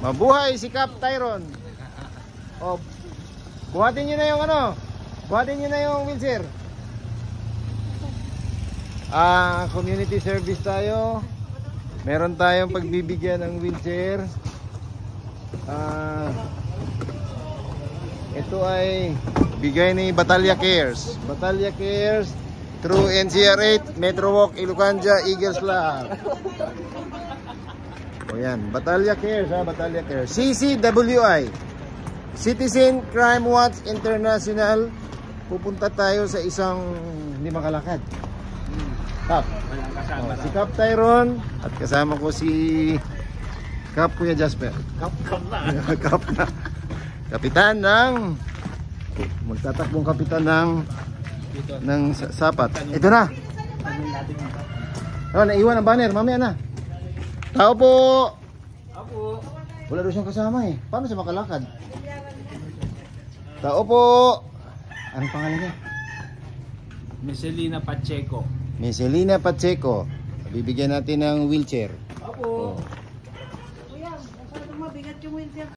Mabuhay si Cap Tyron. O, buhatin nyo na yung ano. Buhatin nyo na yung wheelchair. Community service tayo. Meron tayong pagbibigyan ng wheelchair. Ito ay bigay ni Batalya Cares. Batalya Cares through NCR8, Metro Walk, Ilucandia, Eagles Lab. O yan, Batalya Cares ha, Batalya Cares. CCWI, Citizen Crime Watch International. Pupunta tayo sa isang hindi makalakad. Cap. Si Cap Tyron at kasama ko si Cap Kuya Jasper. Cap na. Cap na. Kapitan ng magtatakbong kapitan ng sapat. Ito na. Oh, naiwan ang banner, mamaya na. Tao po. Apo. Wala daw siyang kasama eh. Paano siya makalakad? Tao po. Anong pangalan niya? Miselina Pacheco. Miselina Pacheco. Bibigyan natin ng wheelchair. Apo. Kuya, masyadong mabigat yung wheelchair.